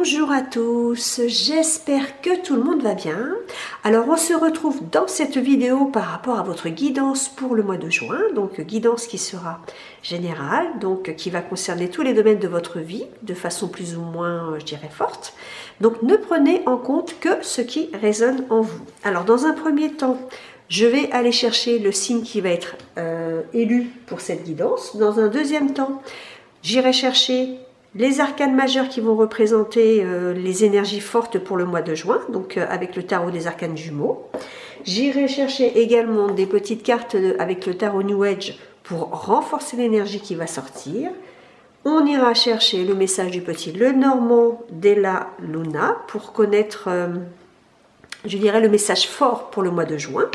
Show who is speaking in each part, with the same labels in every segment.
Speaker 1: Bonjour à tous, j'espère que tout le monde va bien. Alors on se retrouve dans cette vidéo par rapport à votre guidance pour le mois de juin, donc guidance qui sera générale, donc qui va concerner tous les domaines de votre vie de façon plus ou moins, je dirais, forte. Donc ne prenez en compte que ce qui résonne en vous. Alors dans un premier temps, je vais aller chercher le signe qui va être élu pour cette guidance. Dans un deuxième temps, j'irai chercher les arcanes majeurs qui vont représenter les énergies fortes pour le mois de juin, donc avec le tarot des arcanes jumeaux. J'irai chercher également des petites cartes avec le tarot New Age pour renforcer l'énergie qui va sortir. On ira chercher le message du petit Lenormand della Luna pour connaître, je dirais, le message fort pour le mois de juin.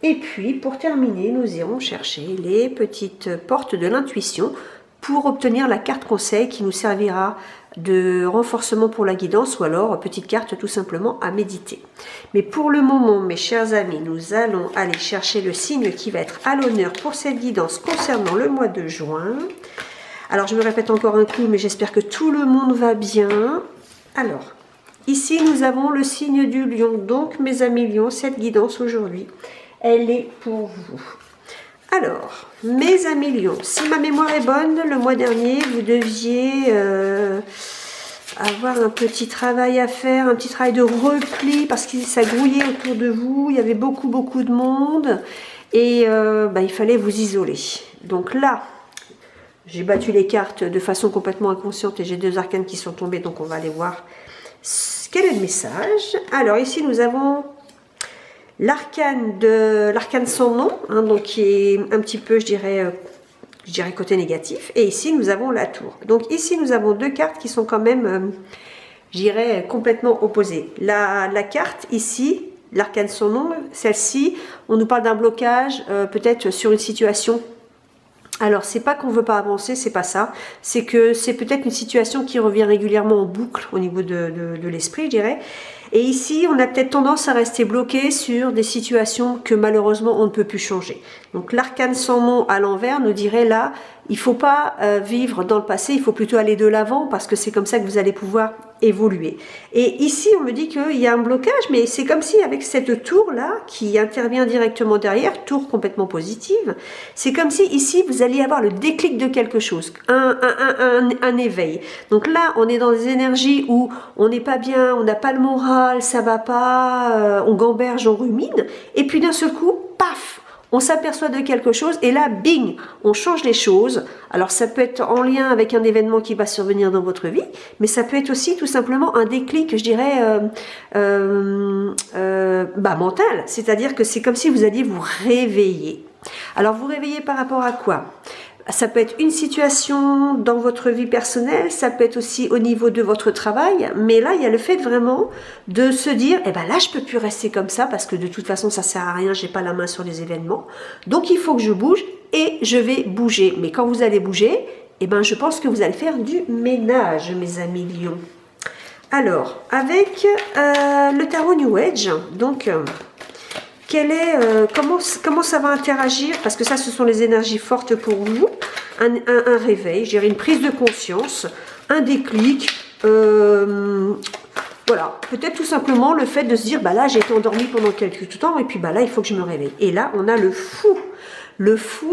Speaker 1: Et puis, pour terminer, nous irons chercher les petites portes de l'intuition pour obtenir la carte conseil qui nous servira de renforcement pour la guidance ou alors petite carte tout simplement à méditer. Mais pour le moment, mes chers amis, nous allons aller chercher le signe qui va être à l'honneur pour cette guidance concernant le mois de juin. Alors, je me répète encore un coup, mais j'espère que tout le monde va bien. Alors, ici, nous avons le signe du lion. Donc, mes amis lions, cette guidance aujourd'hui, elle est pour vous. Alors, mes amis lions, si ma mémoire est bonne, le mois dernier, vous deviez avoir un petit travail à faire, un petit travail de repli, parce que ça grouillait autour de vous, il y avait beaucoup de monde, et il fallait vous isoler. Donc là, j'ai battu les cartes de façon complètement inconsciente, et j'ai deux arcanes qui sont tombées, donc on va aller voir quel est le message. Alors ici, nous avons l'arcane sans nom, hein, donc qui est un petit peu, je dirais côté négatif. Et ici, nous avons la tour. Donc ici, nous avons deux cartes qui sont quand même, je dirais, complètement opposées. La carte ici, l'arcane sans nom, celle-ci, on nous parle d'un blocage, peut-être sur une situation. Alors, c'est pas qu'on veut pas avancer, c'est pas ça. C'est que c'est peut-être une situation qui revient régulièrement en boucle au niveau de l'esprit, je dirais. Et ici, on a peut-être tendance à rester bloqué sur des situations que malheureusement, on ne peut plus changer. Donc, l'arcane sans nom à l'envers nous dirait là, il ne faut pas vivre dans le passé, il faut plutôt aller de l'avant parce que c'est comme ça que vous allez pouvoir évoluer. Et ici, on me dit qu'il y a un blocage, mais c'est comme si avec cette tour-là, qui intervient directement derrière, tour complètement positive, c'est comme si ici, vous alliez avoir le déclic de quelque chose, un éveil. Donc là, on est dans des énergies où on n'est pas bien, on n'a pas le moral, ça va pas, on gamberge, on rumine, et puis d'un seul coup, paf, on s'aperçoit de quelque chose et là, bing, on change les choses. Alors ça peut être en lien avec un événement qui va survenir dans votre vie, mais ça peut être aussi tout simplement un déclic, je dirais, mental. C'est-à-dire que c'est comme si vous alliez vous réveiller. Alors vous réveillez par rapport à quoi ? Ça peut être une situation dans votre vie personnelle, ça peut être aussi au niveau de votre travail, mais là, il y a le fait vraiment de se dire, là, je peux plus rester comme ça parce que de toute façon, ça sert à rien, j'ai pas la main sur les événements. Donc, il faut que je bouge et je vais bouger. Mais quand vous allez bouger, je pense que vous allez faire du ménage, mes amis lions. Alors, avec le tarot New Age, donc... comment ça va interagir, parce que ça, ce sont les énergies fortes pour vous, un réveil, je dirais une prise de conscience, un déclic, voilà, peut-être tout simplement le fait de se dire, là, j'ai été endormi pendant quelques temps, et puis là, il faut que je me réveille. Et là, on a le fou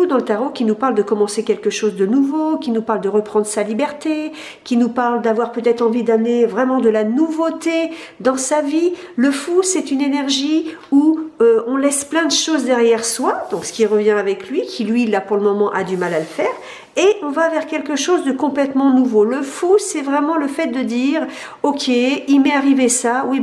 Speaker 1: dans le tarot qui nous parle de commencer quelque chose de nouveau, qui nous parle de reprendre sa liberté, qui nous parle d'avoir peut-être envie d'amener vraiment de la nouveauté dans sa vie. Le fou, c'est une énergie où on laisse plein de choses derrière soi, donc ce qui revient avec lui, qui lui, là pour le moment, a du mal à le faire, et on va vers quelque chose de complètement nouveau. Le fou, c'est vraiment le fait de dire, ok, il m'est arrivé ça, oui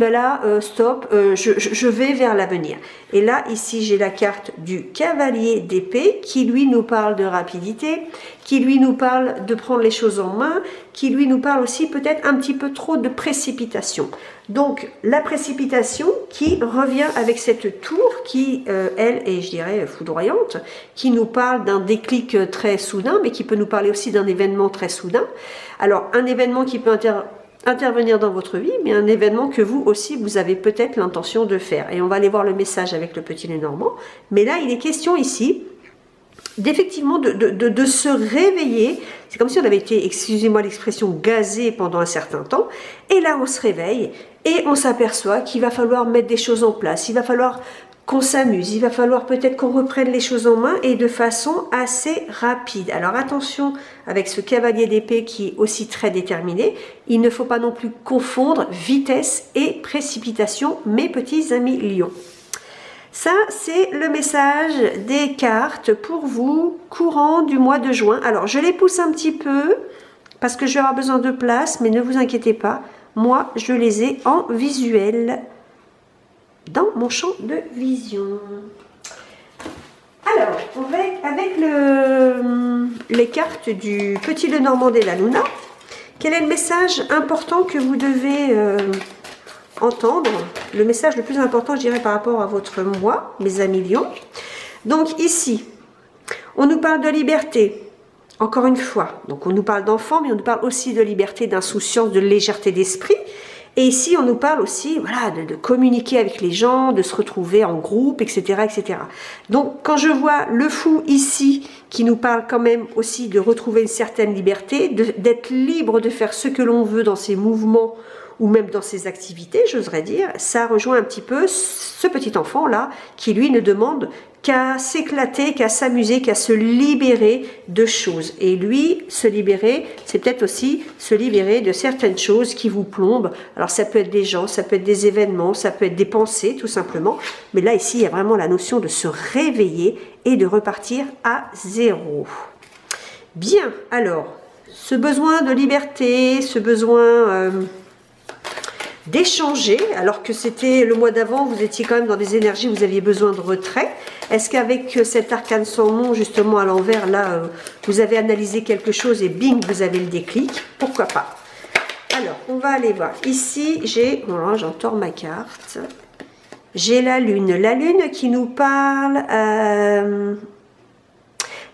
Speaker 1: stop, je vais vers l'avenir. Et là, ici, j'ai la carte du cavalier d'épée, qui lui nous parle de rapidité, qui lui nous parle de prendre les choses en main, qui lui nous parle aussi peut-être un petit peu trop de précipitation. Donc, la précipitation qui revient avec cette tour qui, elle, est, je dirais, foudroyante, qui nous parle d'un déclic très soudain, mais qui peut nous parler aussi d'un événement très soudain. Alors, un événement qui peut intervenir dans votre vie, mais un événement que vous aussi, vous avez peut-être l'intention de faire. Et on va aller voir le message avec le petit Lenormand. Mais là, il est question ici d'effectivement de se réveiller. C'est comme si on avait été, excusez-moi l'expression, gazé pendant un certain temps. Et là, on se réveille et on s'aperçoit qu'il va falloir mettre des choses en place. Il va falloir qu'on s'amuse. Il va falloir peut-être qu'on reprenne les choses en main et de façon assez rapide. Alors attention avec ce cavalier d'épée qui est aussi très déterminé. Il ne faut pas non plus confondre vitesse et précipitation, mes petits amis lions. Ça, c'est le message des cartes pour vous, courant du mois de juin. Alors, je les pousse un petit peu, parce que je vais avoir besoin de place, mais ne vous inquiétez pas, moi, je les ai en visuel, dans mon champ de vision. Alors, on va avec les cartes du Petit Lenormand de la Luna. Quel est le message important que vous devez entendre, le message le plus important, je dirais, par rapport à votre moi, mes amis lions. Donc ici, on nous parle de liberté, encore une fois. Donc on nous parle d'enfants, mais on nous parle aussi de liberté, d'insouciance, de légèreté d'esprit. Et ici, on nous parle aussi, voilà, de communiquer avec les gens, de se retrouver en groupe, etc., etc. Donc, quand je vois le fou ici, qui nous parle quand même aussi de retrouver une certaine liberté, d'être libre de faire ce que l'on veut dans ses mouvements, ou même dans ses activités, j'oserais dire, ça rejoint un petit peu ce petit enfant-là, qui lui ne demande qu'à s'éclater, qu'à s'amuser, qu'à se libérer de choses. Et lui, se libérer, c'est peut-être aussi se libérer de certaines choses qui vous plombent. Alors ça peut être des gens, ça peut être des événements, ça peut être des pensées, tout simplement. Mais là, ici, il y a vraiment la notion de se réveiller et de repartir à zéro. Bien, alors, ce besoin de liberté, ce besoin d'échanger, alors que c'était le mois d'avant, vous étiez quand même dans des énergies, vous aviez besoin de retrait. Est-ce qu'avec cet arcane sans nom, justement à l'envers, là, vous avez analysé quelque chose et bing, vous avez le déclic? Pourquoi pas? Alors, on va aller voir. Ici, j'ai, voilà, j'en tords ma carte. J'ai la lune qui nous parle.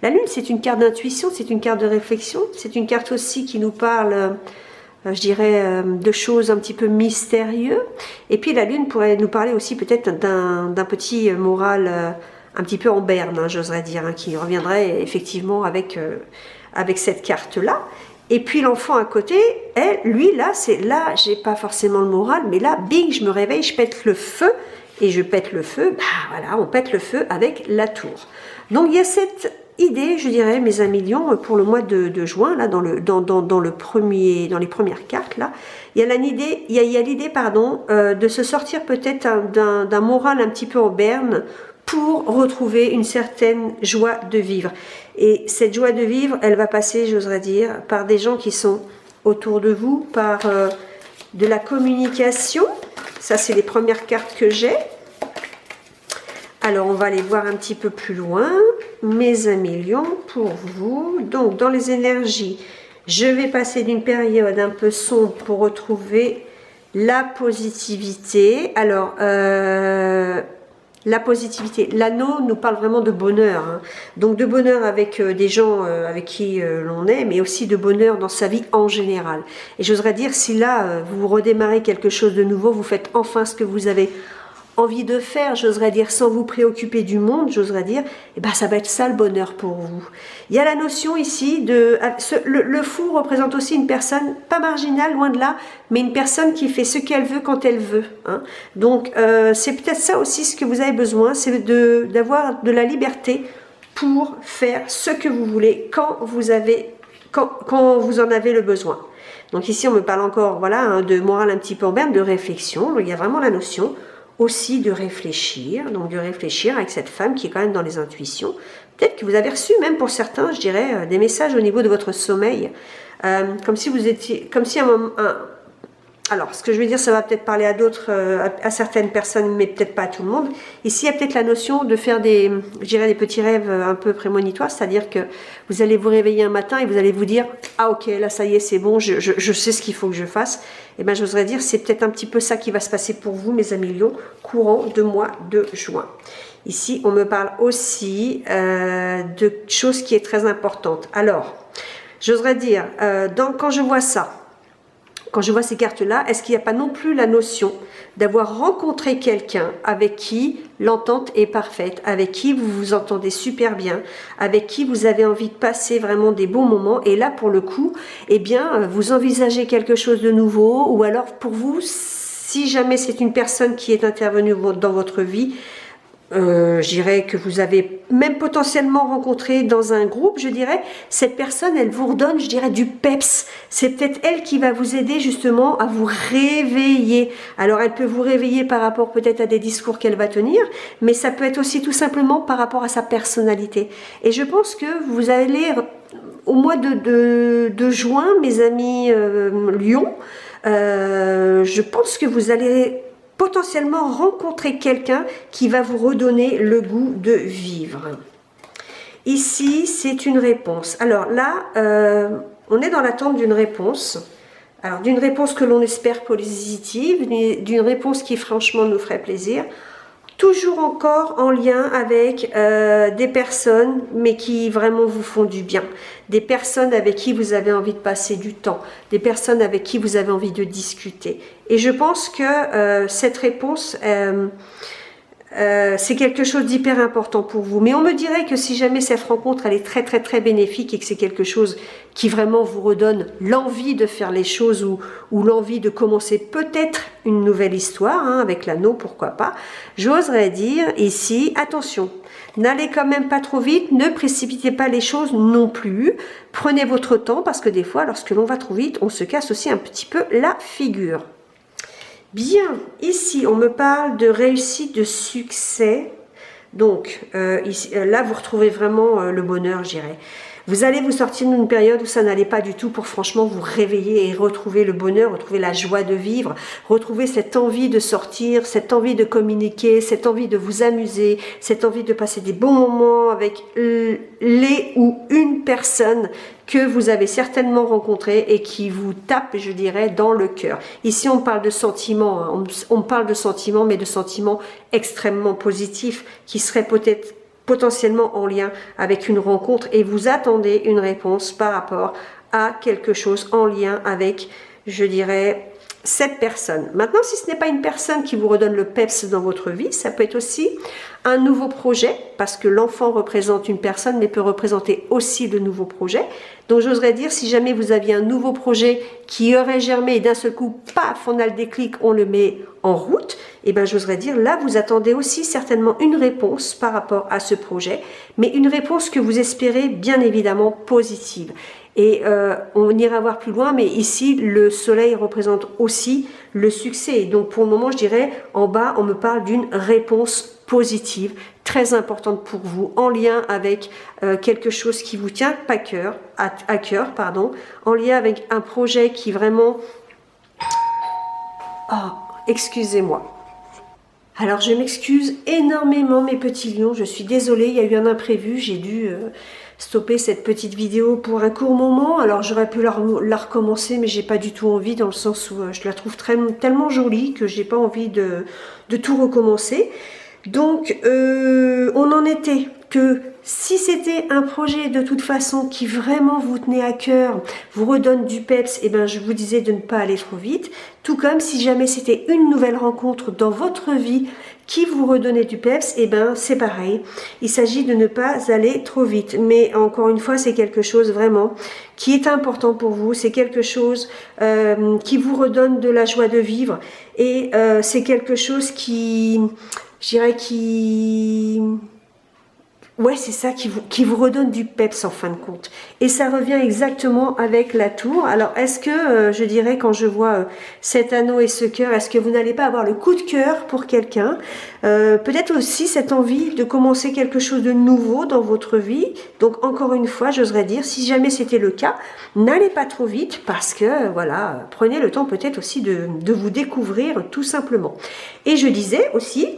Speaker 1: La lune, c'est une carte d'intuition, c'est une carte de réflexion, c'est une carte aussi qui nous parle, je dirais, de choses un petit peu mystérieuses. Et puis la lune pourrait nous parler aussi peut-être d'un petit moral un petit peu en berne, hein, j'oserais dire, hein, qui reviendrait effectivement avec cette carte-là. Et puis l'enfant à côté, elle, lui, là, c'est là, j'ai pas forcément le moral, mais là, bing, je me réveille, je pète le feu. Et je pète le feu, bah voilà, on pète le feu avec la tour. Donc il y a cette idée, je dirais, mes amis lions, pour le mois de juin, là, dans les premières cartes, là, il y a l'idée, pardon, de se sortir peut-être d'un moral un petit peu en berne pour retrouver une certaine joie de vivre. Et cette joie de vivre, elle va passer, j'oserais dire, par des gens qui sont autour de vous, par de la communication. Ça, c'est les premières cartes que j'ai. Alors, on va aller voir un petit peu plus loin. Mes amis lions, pour vous. Donc, dans les énergies, je vais passer d'une période un peu sombre pour retrouver la positivité. Alors, la positivité. L'anneau nous parle vraiment de bonheur. Hein. Donc, de bonheur avec des gens avec qui l'on est, mais aussi de bonheur dans sa vie en général. Et j'oserais dire, si là, vous redémarrez quelque chose de nouveau, vous faites enfin ce que vous avez envie de faire, j'oserais dire, sans vous préoccuper du monde, j'oserais dire, et ben ça va être ça le bonheur pour vous. Il y a la notion ici de... Le fou représente aussi une personne, pas marginale, loin de là, mais une personne qui fait ce qu'elle veut quand elle veut. Hein. Donc, c'est peut-être ça aussi ce que vous avez besoin, c'est d'avoir de la liberté pour faire ce que vous voulez quand vous en avez le besoin. Donc ici, on me parle encore, voilà, hein, de morale un petit peu en berne, de réflexion. Donc, il y a vraiment la notion aussi de réfléchir, donc de réfléchir avec cette femme qui est quand même dans les intuitions. Peut-être que vous avez reçu, même pour certains, je dirais, des messages au niveau de votre sommeil, comme si vous étiez, comme si alors, ce que je veux dire, ça va peut-être parler à d'autres, à certaines personnes, mais peut-être pas à tout le monde. Ici, il y a peut-être la notion de faire des petits rêves un peu prémonitoires, c'est-à-dire que vous allez vous réveiller un matin et vous allez vous dire « Ah ok, là ça y est, c'est bon, je sais ce qu'il faut que je fasse ». Et bien, j'oserais dire, c'est peut-être un petit peu ça qui va se passer pour vous, mes amis lions, courant de mois de juin. Ici, on me parle aussi de choses qui est très importante. Alors, j'oserais dire, quand je vois ça, quand je vois ces cartes-là, est-ce qu'il n'y a pas non plus la notion d'avoir rencontré quelqu'un avec qui l'entente est parfaite, avec qui vous vous entendez super bien, avec qui vous avez envie de passer vraiment des bons moments, et là pour le coup, eh bien, vous envisagez quelque chose de nouveau, ou alors pour vous, si jamais c'est une personne qui est intervenue dans votre vie, je dirais que vous avez même potentiellement rencontré dans un groupe, je dirais, cette personne, elle vous redonne, je dirais, du peps. C'est peut-être elle qui va vous aider justement à vous réveiller. Alors, elle peut vous réveiller par rapport peut-être à des discours qu'elle va tenir, mais ça peut être aussi tout simplement par rapport à sa personnalité. Et je pense que vous allez, au mois de juin, mes amis Lion, je pense que vous allez potentiellement rencontrer quelqu'un qui va vous redonner le goût de vivre. Ici, c'est une réponse. Alors là, on est dans l'attente d'une réponse. Alors, d'une réponse que l'on espère positive, d'une réponse qui franchement nous ferait plaisir. Toujours encore en lien avec des personnes, mais qui vraiment vous font du bien. Des personnes avec qui vous avez envie de passer du temps. Des personnes avec qui vous avez envie de discuter. Et je pense que cette réponse, c'est quelque chose d'hyper important pour vous. Mais on me dirait que si jamais cette rencontre, elle est très très très bénéfique et que c'est quelque chose qui vraiment vous redonne l'envie de faire les choses ou l'envie de commencer peut-être une nouvelle histoire, hein, avec l'anneau, pourquoi pas, j'oserais dire ici, attention, n'allez quand même pas trop vite, ne précipitez pas les choses non plus, prenez votre temps parce que des fois, lorsque l'on va trop vite, on se casse aussi un petit peu la figure. Bien, ici on me parle de réussite, de succès. Donc ici, là vous retrouvez vraiment le bonheur, je dirais. Vous allez vous sortir d'une période où ça n'allait pas du tout pour franchement vous réveiller et retrouver le bonheur, retrouver la joie de vivre, retrouver cette envie de sortir, cette envie de communiquer, cette envie de vous amuser, cette envie de passer des bons moments avec les ou une personne que vous avez certainement rencontré et qui vous tape, je dirais, dans le cœur. Ici, on parle de sentiments, hein. On parle de sentiments, mais de sentiments extrêmement positifs qui seraient peut-être potentiellement en lien avec une rencontre et vous attendez une réponse par rapport à quelque chose en lien avec, je dirais, cette personne. Maintenant, si ce n'est pas une personne qui vous redonne le peps dans votre vie, ça peut être aussi un nouveau projet, parce que l'enfant représente une personne, mais peut représenter aussi de nouveaux projets. Donc, j'oserais dire, si jamais vous aviez un nouveau projet qui aurait germé et d'un seul coup, paf, on a le déclic, on le met en route, et bien, j'oserais dire, là, vous attendez aussi certainement une réponse par rapport à ce projet, mais une réponse que vous espérez bien évidemment positive. Et on ira voir plus loin, mais ici, le soleil représente aussi le succès. Et donc, pour le moment, je dirais, en bas, on me parle d'une réponse positive, très importante pour vous, en lien avec quelque chose qui vous tient à cœur, pardon, en lien avec un projet qui vraiment... Oh, excusez-moi. Alors, je m'excuse énormément, mes petits lions, je suis désolée, il y a eu un imprévu, j'ai dû... stopper cette petite vidéo pour un court moment. Alors j'aurais pu la recommencer, mais j'ai pas du tout envie, dans le sens où je la trouve tellement jolie que j'ai pas envie de tout recommencer. Donc on en était que si c'était un projet de toute façon qui vraiment vous tenait à cœur, vous redonne du peps, et ben je vous disais de ne pas aller trop vite. Tout comme si jamais c'était une nouvelle rencontre dans votre vie qui vous redonnait du peps, et ben c'est pareil. Il s'agit de ne pas aller trop vite. Mais encore une fois, c'est quelque chose vraiment qui est important pour vous. C'est quelque chose qui vous redonne de la joie de vivre. Et c'est quelque chose qui, je dirais, ouais, c'est ça qui vous redonne du peps en fin de compte. Et ça revient exactement avec la tour. Alors, est-ce que, je dirais, quand je vois cet anneau et ce cœur, est-ce que vous n'allez pas avoir le coup de cœur pour quelqu'un? Peut-être aussi cette envie de commencer quelque chose de nouveau dans votre vie. Donc, encore une fois, j'oserais dire, si jamais c'était le cas, n'allez pas trop vite parce que, voilà, prenez le temps peut-être aussi de vous découvrir tout simplement. Et je disais aussi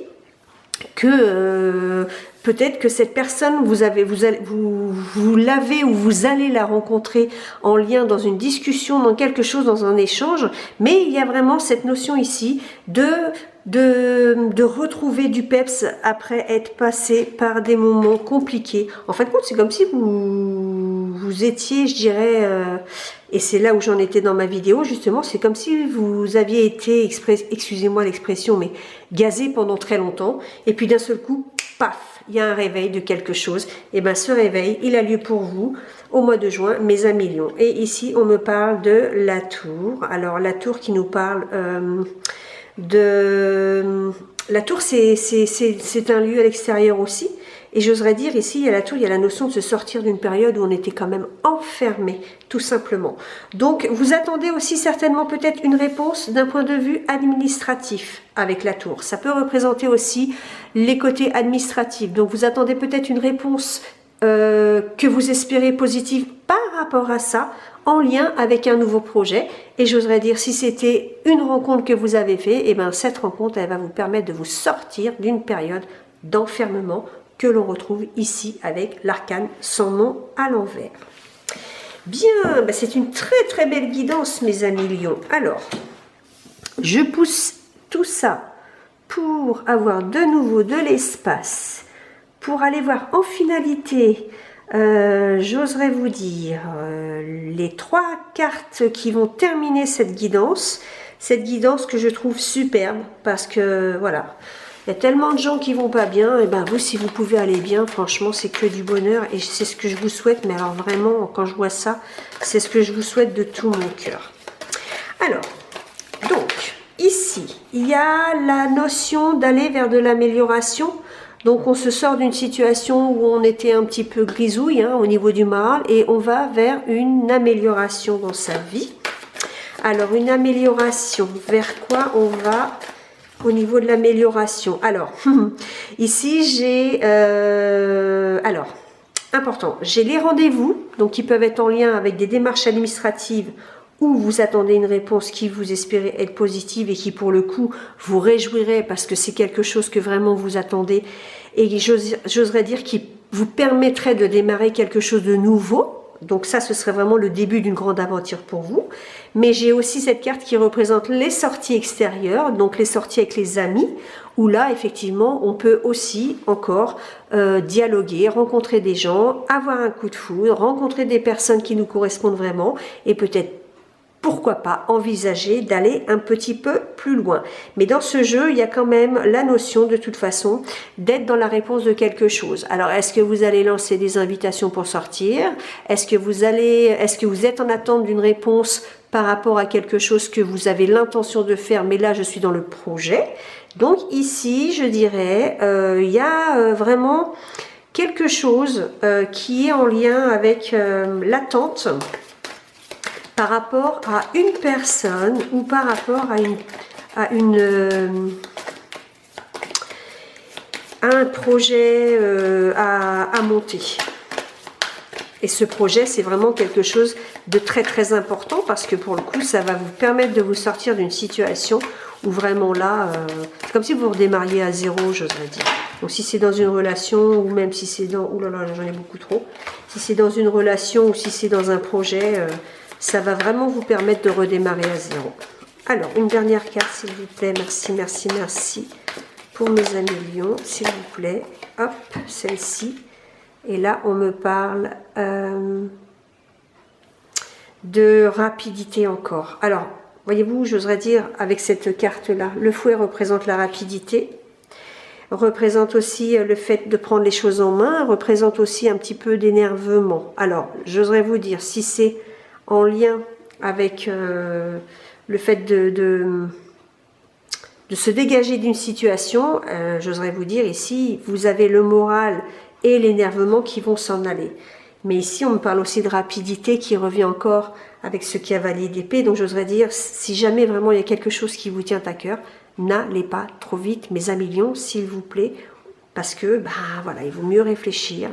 Speaker 1: que peut-être que cette personne, vous l'avez ou vous allez la rencontrer en lien dans une discussion, dans quelque chose, dans un échange, mais il y a vraiment cette notion ici de retrouver du peps après être passé par des moments compliqués. En fin de compte, c'est comme si vous vous étiez, je dirais, et c'est là où j'en étais dans ma vidéo, justement, c'est comme si vous aviez été, excusez-moi l'expression, mais gazé pendant très longtemps, et puis d'un seul coup, paf, il y a un réveil de quelque chose. Et bien ce réveil, il a lieu pour vous au mois de juin, mes amis lions. Et ici, on me parle de la tour. Alors, la tour qui nous parle de... La tour, c'est un lieu à l'extérieur aussi. Et j'oserais dire, ici, à la tour, il y a la notion de se sortir d'une période où on était quand même enfermé, tout simplement. Donc, vous attendez aussi certainement peut-être une réponse d'un point de vue administratif avec la tour. Ça peut représenter aussi les côtés administratifs. Donc, vous attendez peut-être une réponse que vous espérez positive par rapport à ça, en lien avec un nouveau projet. Et j'oserais dire, si c'était une rencontre que vous avez fait, et bien cette rencontre, elle va vous permettre de vous sortir d'une période d'enfermement que l'on retrouve ici avec l'arcane sans nom à l'envers. Bien, ben c'est une très belle guidance, mes amis lions. Alors, je pousse tout ça pour avoir de nouveau de l'espace, pour aller voir en finalité, j'oserais vous dire, les 3 cartes qui vont terminer cette guidance que je trouve superbe, parce que voilà, il y a tellement de gens qui vont pas bien, et ben vous, si vous pouvez aller bien, franchement, c'est que du bonheur, et c'est ce que je vous souhaite, mais alors vraiment, quand je vois ça, c'est ce que je vous souhaite de tout mon cœur. Alors, donc, ici, il y a la notion d'aller vers de l'amélioration. Donc, on se sort d'une situation où on était un petit peu grisouille au niveau du moral, et on va vers une amélioration dans sa vie. Alors, une amélioration, vers quoi on va au niveau de l'amélioration? Alors, ici, j'ai... alors, important, j'ai les rendez-vous, donc qui peuvent être en lien avec des démarches administratives où vous attendez une réponse qui vous espérez être positive et qui pour le coup vous réjouirait parce que c'est quelque chose que vraiment vous attendez et j'oserais dire qui vous permettrait de démarrer quelque chose de nouveau. Donc ça, ce serait vraiment le début d'une grande aventure pour vous. Mais j'ai aussi cette carte qui représente les sorties extérieures, donc les sorties avec les amis, où là, effectivement, on peut aussi encore dialoguer, rencontrer des gens, avoir un coup de foudre, rencontrer des personnes qui nous correspondent vraiment, et peut-être, pourquoi pas, envisager d'aller un petit peu plus loin. Mais dans ce jeu, il y a quand même la notion, de toute façon, d'être dans la réponse de quelque chose. Alors, est-ce que vous allez lancer des invitations pour sortir? Est-ce que vous êtes en attente d'une réponse par rapport à quelque chose que vous avez l'intention de faire, mais là, je suis dans le projet. Donc, ici, je dirais, il y a vraiment quelque chose qui est en lien avec l'attente par rapport à une personne ou par rapport à un projet à monter. Et ce projet, c'est vraiment quelque chose de très important parce que pour le coup, ça va vous permettre de vous sortir d'une situation où vraiment là, c'est comme si vous redémarriez à zéro, j'oserais dire. Donc si c'est dans une relation ou même si c'est dans... Ouh là là, j'en ai beaucoup trop. Si c'est dans une relation ou si c'est dans un projet... ça va vraiment vous permettre de redémarrer à zéro. Alors, une dernière carte, s'il vous plaît. Merci, merci, merci. Pour mes amis lions, s'il vous plaît. Hop, celle-ci. Et là, on me parle de rapidité encore. Alors, voyez-vous, j'oserais dire, avec cette carte-là, le fouet représente la rapidité. Représente aussi le fait de prendre les choses en main. Représente aussi un petit peu d'énervement. Alors, j'oserais vous dire, si c'est en lien avec le fait de se dégager d'une situation, j'oserais vous dire ici, vous avez le moral et l'énervement qui vont s'en aller. Mais ici, on me parle aussi de rapidité qui revient encore avec ce cavalier d'épée. Donc, j'oserais dire, si jamais vraiment il y a quelque chose qui vous tient à cœur, n'allez pas trop vite, mes amis lions, s'il vous plaît, parce que, voilà, il vaut mieux réfléchir.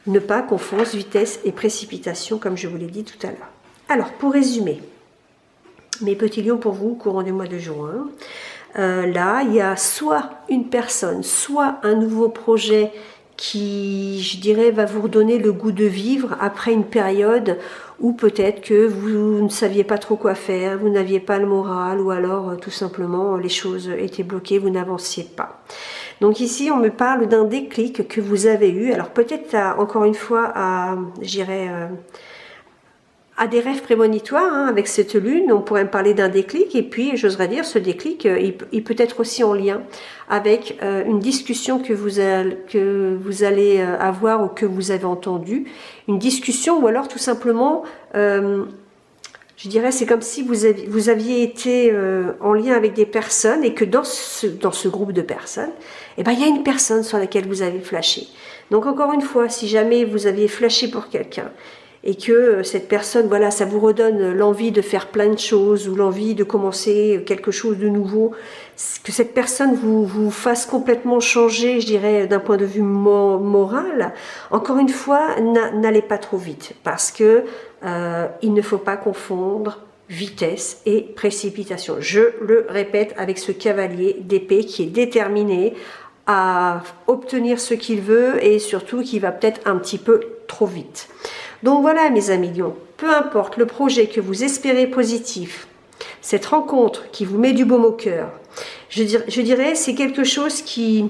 Speaker 1: Ne pas confondre vitesse et précipitation, comme je vous l'ai dit tout à l'heure. Alors, pour résumer, mes petits lions pour vous, courant du mois de juin, là, il y a soit une personne, soit un nouveau projet qui, je dirais, va vous redonner le goût de vivre après une période où peut-être que vous ne saviez pas trop quoi faire, vous n'aviez pas le moral, ou alors tout simplement les choses étaient bloquées, vous n'avanciez pas. Donc ici, on me parle d'un déclic que vous avez eu. Alors peut-être encore une fois à, je dirais, à des rêves prémonitoires, hein, avec cette lune, on pourrait me parler d'un déclic, et puis j'oserais dire ce déclic, il peut être aussi en lien avec une discussion que vous allez avoir ou que vous avez entendue, une discussion, ou alors tout simplement, je dirais, c'est comme si vous aviez été en lien avec des personnes, et que dans ce groupe de personnes, eh ben, il y a une personne sur laquelle vous avez flashé. Donc encore une fois, si jamais vous aviez flashé pour quelqu'un, et que cette personne, voilà, ça vous redonne l'envie de faire plein de choses, ou l'envie de commencer quelque chose de nouveau, que cette personne vous fasse complètement changer, je dirais, d'un point de vue moral, encore une fois, n'allez pas trop vite, parce que il ne faut pas confondre vitesse et précipitation. Je le répète, avec ce cavalier d'épée qui est déterminé à obtenir ce qu'il veut, et surtout qui va peut-être un petit peu trop vite. Donc voilà mes amis lions, peu importe le projet que vous espérez positif, cette rencontre qui vous met du baume au cœur, je dirais c'est quelque chose qui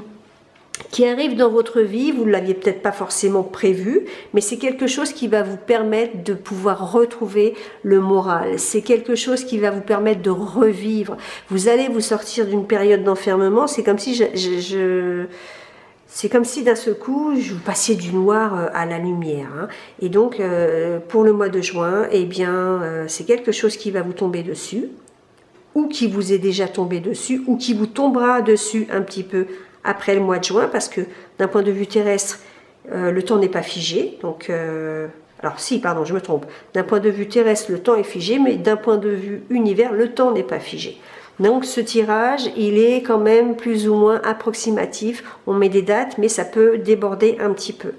Speaker 1: arrive dans votre vie, vous ne l'aviez peut-être pas forcément prévu, mais c'est quelque chose qui va vous permettre de pouvoir retrouver le moral, c'est quelque chose qui va vous permettre de revivre, vous allez vous sortir d'une période d'enfermement, c'est comme si c'est comme si d'un seul coup, vous passiez du noir à la lumière. Hein. Et donc, pour le mois de juin, eh bien, c'est quelque chose qui va vous tomber dessus, ou qui vous est déjà tombé dessus, ou qui vous tombera dessus un petit peu après le mois de juin, parce que d'un point de vue terrestre, le temps n'est pas figé. Donc, alors si, pardon, je me trompe. D'un point de vue terrestre, le temps est figé, mais d'un point de vue univers, le temps n'est pas figé. Donc ce tirage, il est quand même plus ou moins approximatif. On met des dates, mais ça peut déborder un petit peu.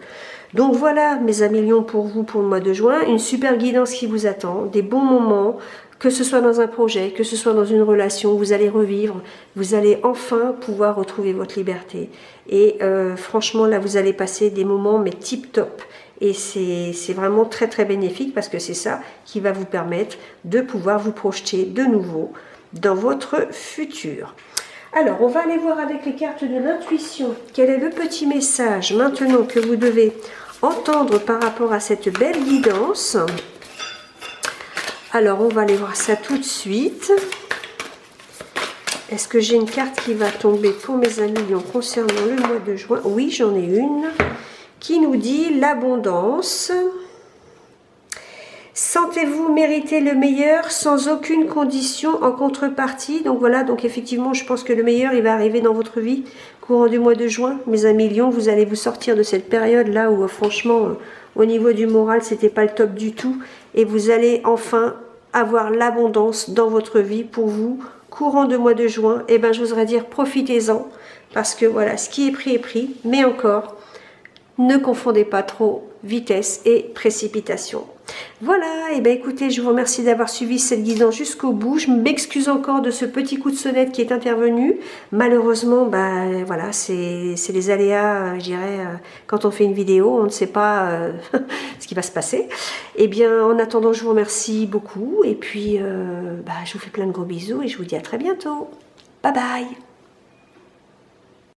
Speaker 1: Donc voilà mes amis lions pour vous pour le mois de juin. Une super guidance qui vous attend, des bons moments, que ce soit dans un projet, que ce soit dans une relation, vous allez revivre, vous allez enfin pouvoir retrouver votre liberté. Et franchement là, vous allez passer des moments mais tip top. Et c'est vraiment très très bénéfique, parce que c'est ça qui va vous permettre de pouvoir vous projeter de nouveau dans votre futur. Alors, on va aller voir avec les cartes de l'intuition. Quel est le petit message maintenant que vous devez entendre par rapport à cette belle guidance? Alors, on va aller voir ça tout de suite. Est-ce que j'ai une carte qui va tomber pour mes amis lions concernant le mois de juin? Oui, j'en ai une qui nous dit l'abondance. Sentez-vous mériter le meilleur sans aucune condition en contrepartie. Donc voilà, donc effectivement, je pense que le meilleur, il va arriver dans votre vie courant du mois de juin. Mes amis lions, vous allez vous sortir de cette période-là où franchement, au niveau du moral, c'était pas le top du tout. Et vous allez enfin avoir l'abondance dans votre vie pour vous, courant du mois de juin. Et ben, j'oserais dire, profitez-en. Parce que voilà, ce qui est pris, mais encore, ne confondez pas trop vitesse et précipitation. Voilà, et bien écoutez, je vous remercie d'avoir suivi cette guidance jusqu'au bout. Je m'excuse encore de ce petit coup de sonnette qui est intervenu. Malheureusement, ben voilà, c'est les aléas, je dirais, quand on fait une vidéo, on ne sait pas ce qui va se passer. Et bien, en attendant, je vous remercie beaucoup. Et puis, je vous fais plein de gros bisous et je vous dis à très bientôt. Bye bye.